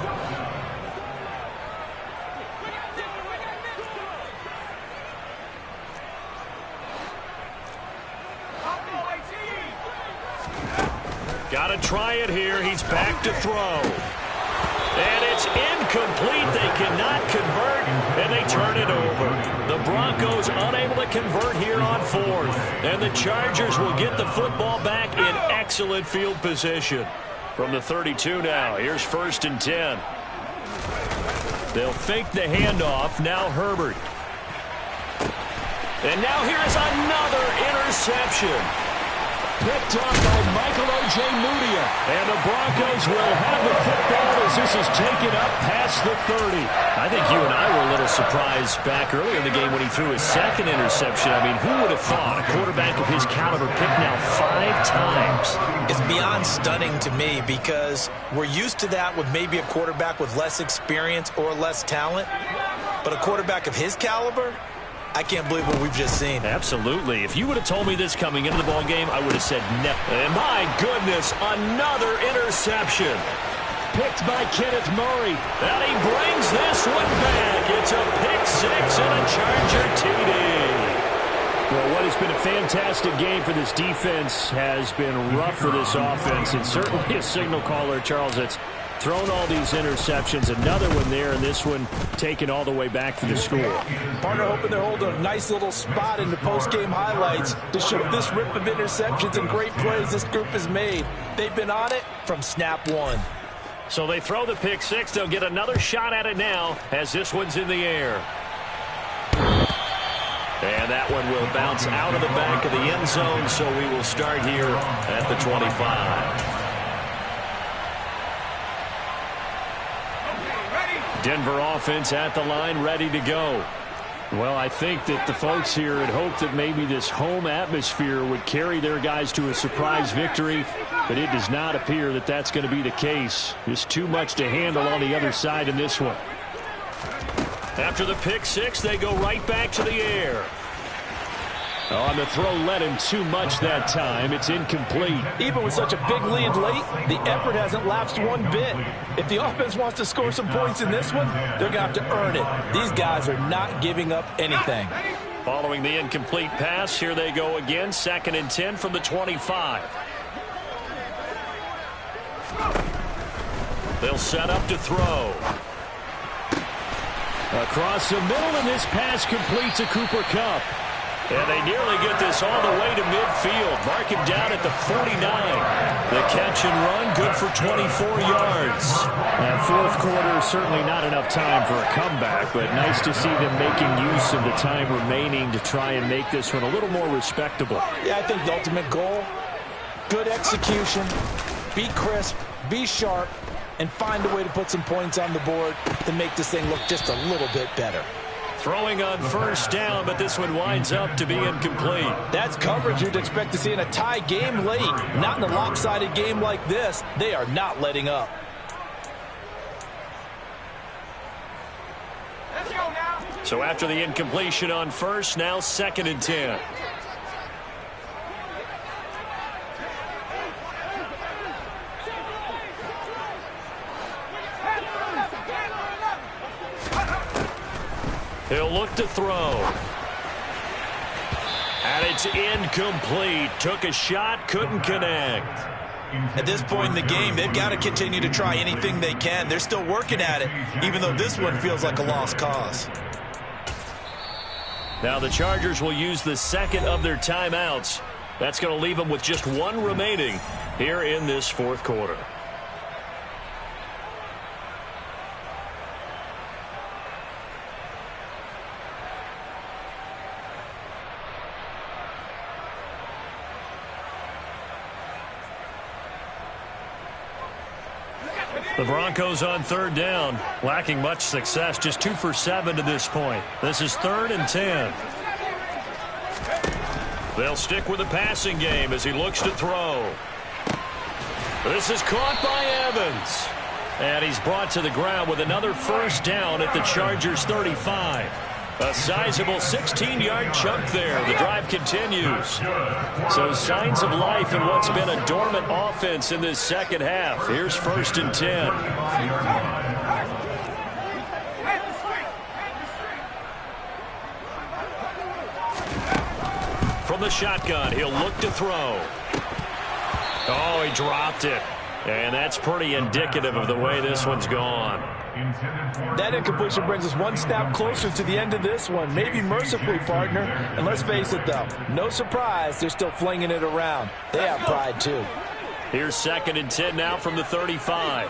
Got to try it here. He's back to throw. And it's incomplete. They cannot convert, and they turn it over. The Broncos unable to convert here on 4th. And the Chargers will get the football back in excellent field position. From the 32 now, here's 1st and 10. They'll fake the handoff. Now Herbert. And now here's another interception. Picked up by Michael Ojemudia. And the Broncos will have the football as this is taken up past the 30. I think you and I were a little surprised back earlier in the game when he threw his 2nd interception. I mean, who would have thought a quarterback of his caliber picked now 5 times? It's beyond stunning to me because we're used to that with maybe a quarterback with less experience or less talent. But a quarterback of his caliber, I can't believe what we've just seen. Absolutely. If you would have told me this coming into the ball game, I would have said no. And my goodness, another interception. Picked by Kenneth Murray. And he brings this one back. It's a pick 6 and a Charger TD. Well, what has been a fantastic game for this defense has been rough for this offense, and certainly a signal caller, Charles, that's thrown all these interceptions. Another one there, and this one taken all the way back for the score. Partner hoping they're holding a nice little spot in the post-game highlights to show this rip of interceptions and great plays this group has made. They've been on it from snap 1. So they throw the pick 6. They'll get another shot at it now as this one's in the air. And that one will bounce out of the back of the end zone, so we will start here at the 25. Denver offense at the line, ready to go. Well, I think that the folks here had hoped that maybe this home atmosphere would carry their guys to a surprise victory, but it does not appear that that's going to be the case. There's too much to handle on the other side in this one. After the pick 6, they go right back to the air. On the throw led him too much that time. It's incomplete. Even with such a big lead late, the effort hasn't lapsed one bit. If the offense wants to score some points in this one, they're going to have to earn it. These guys are not giving up anything. Following the incomplete pass, here they go again. 2nd and 10 from the 25. They'll set up to throw. Across the middle, and this pass complete to Cooper Kupp. And they nearly get this all the way to midfield. Mark him down at the 49. The catch and run, good for 24 yards. That 4th quarter, certainly not enough time for a comeback, but nice to see them making use of the time remaining to try and make this one a little more respectable. Yeah, I think the ultimate goal, good execution, be crisp, be sharp, and find a way to put some points on the board to make this thing look just a little bit better. Throwing on 1st down, but this one winds up to be incomplete. That's coverage you'd expect to see in a tie game late. Not in a lopsided game like this. They are not letting up. Let's go now. So after the incompletion on 1st, now 2nd and 10. He'll look to throw. And it's incomplete. Took a shot, couldn't connect. At this point in the game, they've got to continue to try anything they can. They're still working at it, even though this one feels like a lost cause. Now the Chargers will use the 2nd of their timeouts. That's going to leave them with just 1 remaining here in this 4th quarter. The Broncos on third down, lacking much success, just 2 for 7 to this point. This is 3rd and 10. They'll stick with the passing game as he looks to throw. This is caught by Evans. And he's brought to the ground with another first down at the Chargers' 35. A sizable 16-yard chunk there. The drive continues. So signs of life in what's been a dormant offense in this second half. Here's 1st and 10. From the shotgun, he'll look to throw. Oh, he dropped it. And that's pretty indicative of the way this one's gone. That incompletion brings us one snap closer to the end of this one. Maybe mercifully, partner. And let's face it, though, no surprise, they're still flinging it around. They have pride, too. Here's 2nd and 10 now from the 35.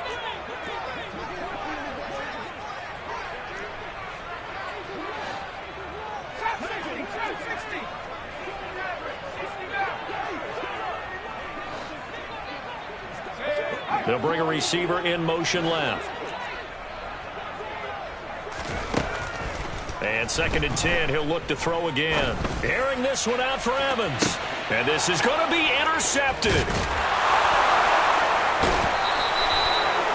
They'll bring a receiver in motion left. And 2nd and 10, he'll look to throw again. Airing this one out for Evans. And this is going to be intercepted.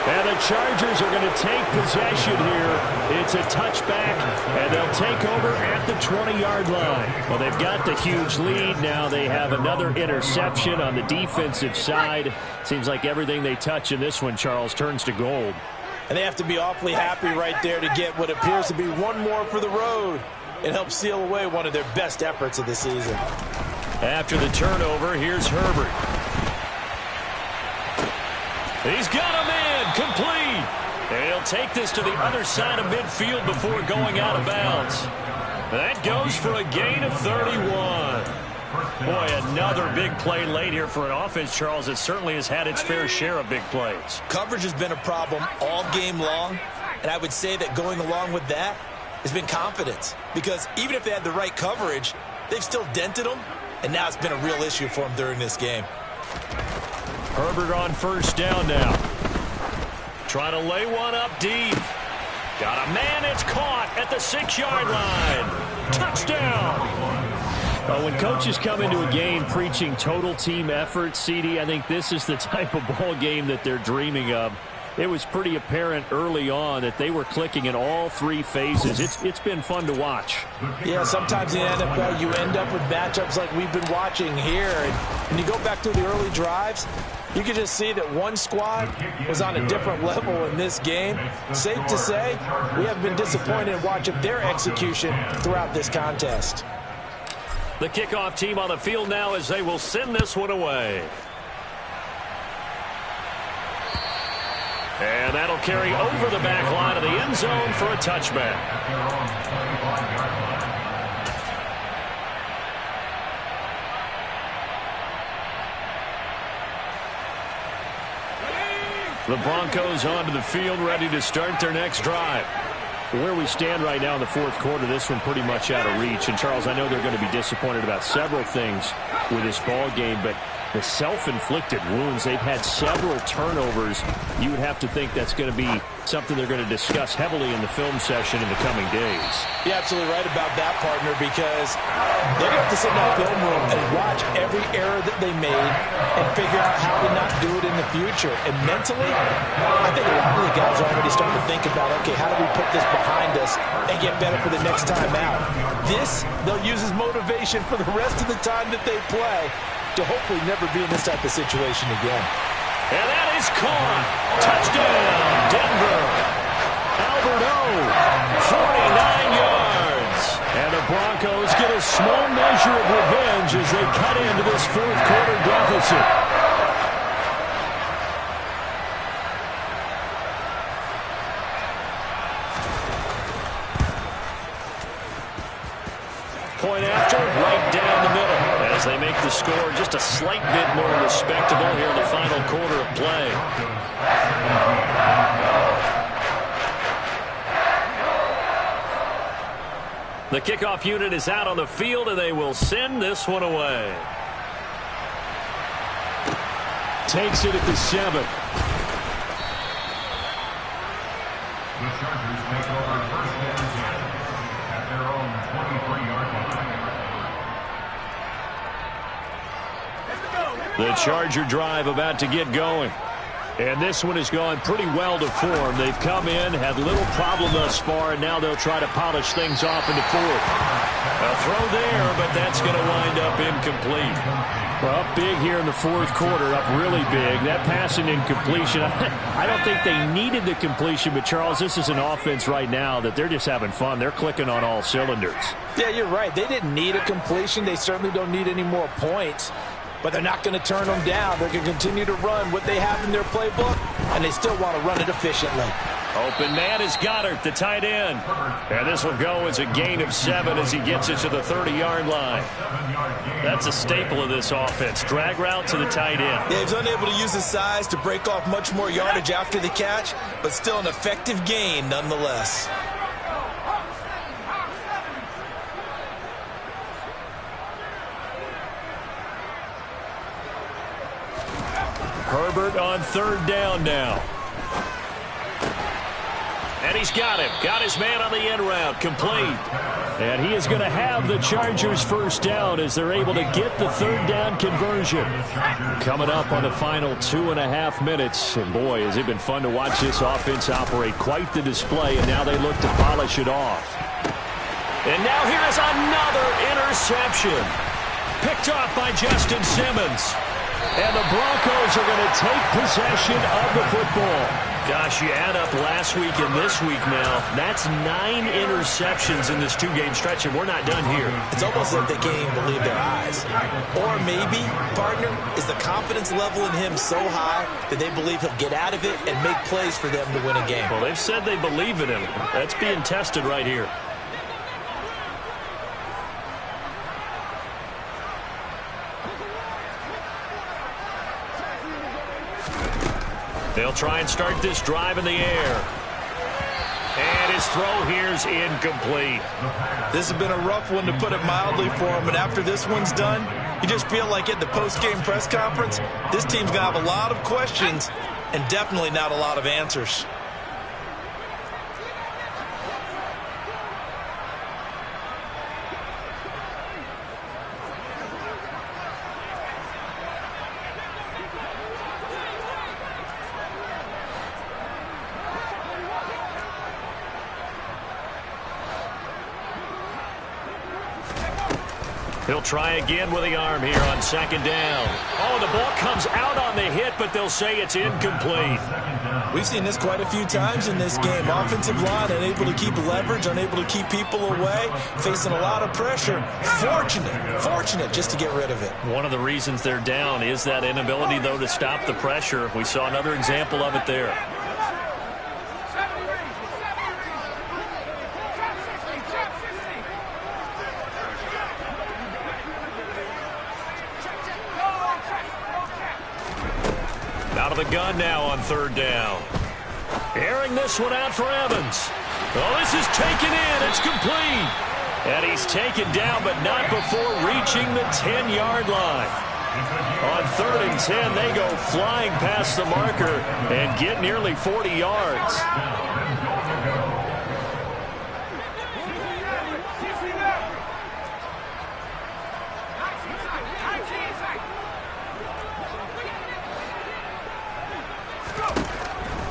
And the Chargers are going to take possession here. It's a touchback, and they'll take over at the 20-yard line. Well, they've got the huge lead. Now they have another interception on the defensive side. Seems like everything they touch in this one, Charles, turns to gold. And they have to be awfully happy right there to get what appears to be one more for the road. It helps seal away one of their best efforts of the season. After the turnover, here's Herbert. He's got him in, complete. And he'll take this to the other side of midfield before going out of bounds. That goes for a gain of 31. Boy, another big play late here for an offense, Charles, that certainly has had its fair share of big plays. Coverage has been a problem all game long, and I would say that going along with that has been confidence. Because even if they had the right coverage, they've still dented them, and now it's been a real issue for them during this game. Herbert on first down now. Trying to lay one up deep. Got a man, it's caught at the 6-yard line. Touchdown! When coaches come into a game preaching total team effort, CD, I think this is the type of ball game that they're dreaming of. It was pretty apparent early on that they were clicking in all 3 phases. It's been fun to watch. Yeah, sometimes in the NFL you end up with matchups like we've been watching here. And when you go back to the early drives, you can just see that one squad was on a different level in this game. Safe to say, we have been disappointed in watching their execution throughout this contest. The kickoff team on the field now as they will send this one away. And that'll carry over the back line of the end zone for a touchback. The Broncos onto the field, ready to start their next drive. Where we stand right now in the 4th quarter, this one pretty much out of reach. And, Charles, I know they're going to be disappointed about several things with this ball game, but the self-inflicted wounds, they've had several turnovers. You would have to think that's going to be something they're going to discuss heavily in the film session in the coming days. You're absolutely right about that, partner, because they're going to have to sit in that film room and watch every error that they made and figure out how to not do it in the future. And mentally, I think a lot of the guys are already starting to think about, okay, how do we put this behind us and get better for the next time out? This, they'll use as motivation for the rest of the time that they play to hopefully never be in this type of situation again. And that is caught. Touchdown, Denver. Albert O, 49 yards. And the Broncos get a small measure of revenge as they cut into this 4th quarter deficit. Point after, right down the middle. As they make the score just a slight bit more respectable here in the final quarter of play. The kickoff unit is out on the field, and they will send this one away. Takes it at the 7. take over first and 10 at their own 23-yard line. The Charger drive about to get going. And this one has gone pretty well to form. They've come in, had little problem thus far, and now they'll try to polish things off in the fourth. A throw there, but that's going to wind up incomplete. Well, up big here in the fourth quarter, up really big. That passing incompletion, I don't think they needed the completion, but Charles, this is an offense right now that they're just having fun. They're clicking on all cylinders. Yeah, you're right. They didn't need a completion. They certainly don't need any more points. But they're not going to turn them down. They're going to continue to run what they have in their playbook, and they still want to run it efficiently. Open man is Goddard, the tight end. And this will go as a gain of 7 as he gets it to the 30-yard line. That's a staple of this offense. Drag route to the tight end. Yeah, he's unable to use his size to break off much more yardage after the catch, but still an effective gain nonetheless. Herbert on third down now. And he's got him. Got his man on the end route. Complete. And he is going to have the Chargers first down as they're able to get the third down conversion. Coming up on the final 2.5 minutes. And boy, has it been fun to watch this offense operate. Quite the display, and now they look to polish it off. And now here is another interception. Picked off by Justin Simmons. And the Broncos are going to take possession of the football. Gosh, you add up last week and this week now. That's 9 interceptions in this 2-game stretch, and we're not done here. It's almost like they can't even believe their eyes. Or maybe, partner, is the confidence level in him so high that they believe he'll get out of it and make plays for them to win a game. Well, they've said they believe in him. That's being tested right here. They'll try and start this drive in the air. And his throw here's incomplete. This has been a rough one, to put it mildly, for him. And after this one's done, you just feel like at the post-game press conference, this team's going to have a lot of questions and definitely not a lot of answers. He'll try again with the arm here on second down. Oh, the ball comes out on the hit, but they'll say it's incomplete. We've seen this quite a few times in this game. Offensive line unable to keep leverage, unable to keep people away, facing a lot of pressure. Fortunate just to get rid of it. One of the reasons they're down is that inability, though, to stop the pressure. We saw another example of it there. Out of the gun now on third down. Airing this one out for Evans. Oh, this is taken in. It's complete. And he's taken down, but not before reaching the 10-yard line. On 3rd and 10, they go flying past the marker and get nearly 40 yards.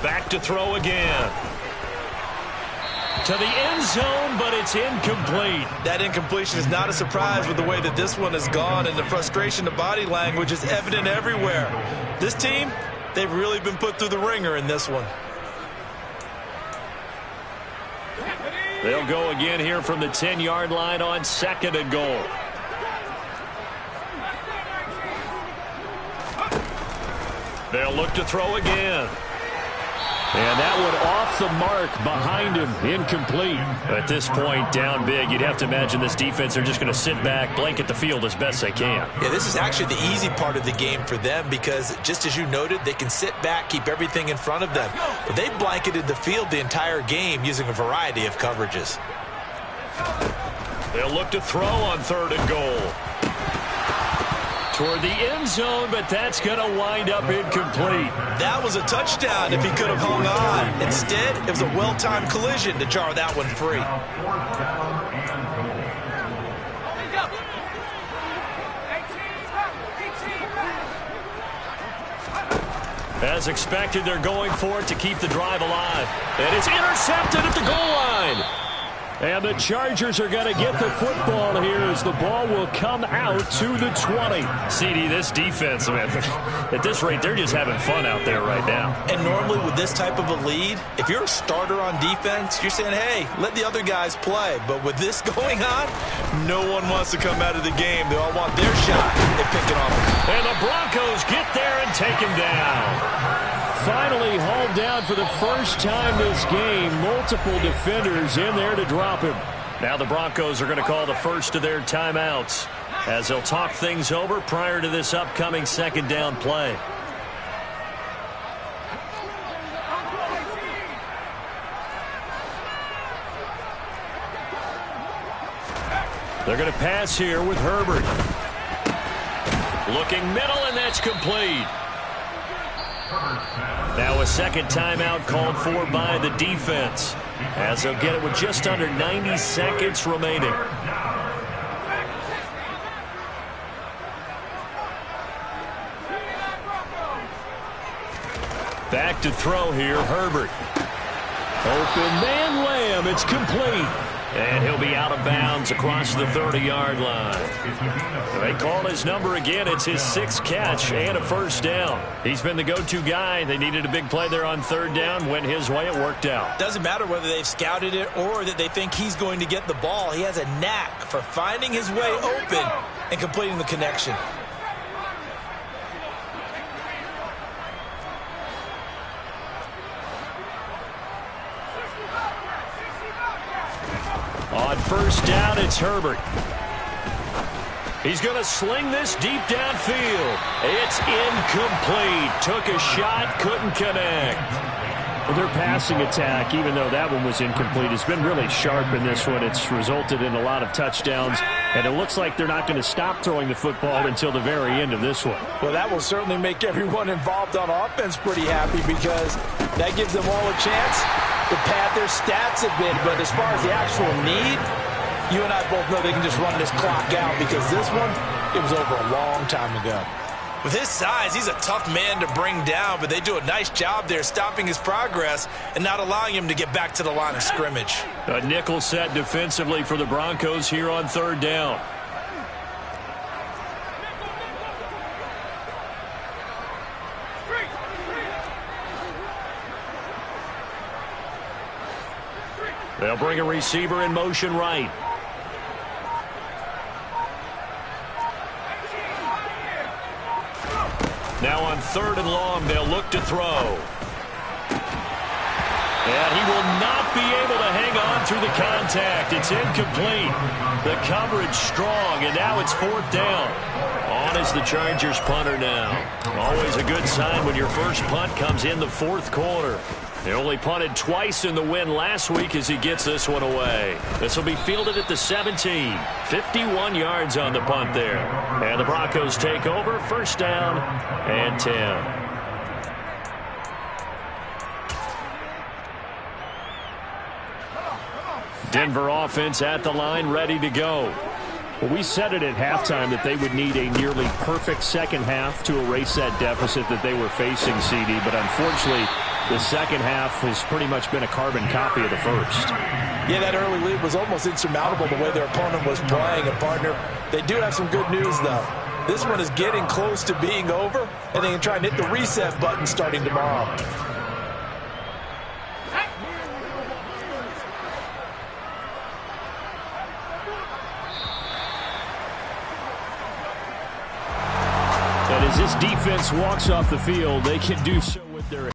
Back to throw again. To the end zone, but it's incomplete. That incompletion is not a surprise with the way that this one has gone, and the frustration, the body language is evident everywhere. This team, they've really been put through the ringer in this one. They'll go again here from the 10-yard line on 2nd and goal. They'll look to throw again. And that one off the mark behind him, incomplete. At this point, down big, you'd have to imagine this defense are just going to sit back, blanket the field as best they can. Yeah, this is actually the easy part of the game for them because, just as you noted, they can sit back, keep everything in front of them. But they've blanketed the field the entire game using a variety of coverages. They'll look to throw on 3rd and goal. Toward the end zone, but that's going to wind up incomplete. That was a touchdown if he could have hung on. Instead, it was a well-timed collision to jar that one free. As expected, they're going for it to keep the drive alive. And it's intercepted at the goal line. And the Chargers are going to get the football here as the ball will come out to the 20. CD, this defense, man, at this rate, they're just having fun out there right now. And normally with this type of a lead, if you're a starter on defense, you're saying, hey, let the other guys play. But with this going on, no one wants to come out of the game. They all want their shot at picking off. And the Broncos get there and take him down. Finally hauled down for the first time this game. Multiple defenders in there to drop him. Now the Broncos are going to call the first of their timeouts as they'll talk things over prior to this upcoming second down play. They're going to pass here with Herbert. Looking middle, and that's complete. Now a second timeout called for by the defense as they'll get it with just under 90 seconds remaining. Back to throw here, Herbert. Open man, Lamb, it's complete. And he'll be out of bounds across the 30-yard line. They call his number again. It's his sixth catch and a first down. He's been the go-to guy. They needed a big play there on third down. Went his way. It worked out. Doesn't matter whether they've scouted it or that they think he's going to get the ball. He has a knack for finding his way open and completing the connection. On first down, it's Herbert. He's going to sling this deep downfield. It's incomplete. Took a shot, couldn't connect. Well, their passing attack, even though that one was incomplete, has been really sharp in this one. It's resulted in a lot of touchdowns, and it looks like they're not going to stop throwing the football until the very end of this one. Well, that will certainly make everyone involved on offense pretty happy because that gives them all a chance to pad their stats a bit. But as far as the actual need, you and I both know they can just run this clock out because this one, it was over a long time ago. With his size, he's a tough man to bring down, but they do a nice job there stopping his progress and not allowing him to get back to the line of scrimmage. A nickel set defensively for the Broncos here on third down. They'll bring a receiver in motion right. Now on third and long, they'll look to throw. And he will not be able to hang on through the contact. It's incomplete. The coverage strong, and now it's fourth down. On is the Chargers punter now. Always a good sign when your first punt comes in the fourth quarter. They only punted twice in the win last week as he gets this one away. This will be fielded at the 17. 51 yards on the punt there. And the Broncos take over, first down and 10. Denver offense at the line, ready to go. Well, we said it at halftime that they would need a nearly perfect second half to erase that deficit that they were facing, CD, but unfortunately, the second half has pretty much been a carbon copy of the first. Yeah, that early lead was almost insurmountable the way their opponent was playing. And, partner, they do have some good news, though. This one is getting close to being over, and they can try and hit the reset button starting tomorrow. And as this defense walks off the field, they can do so with their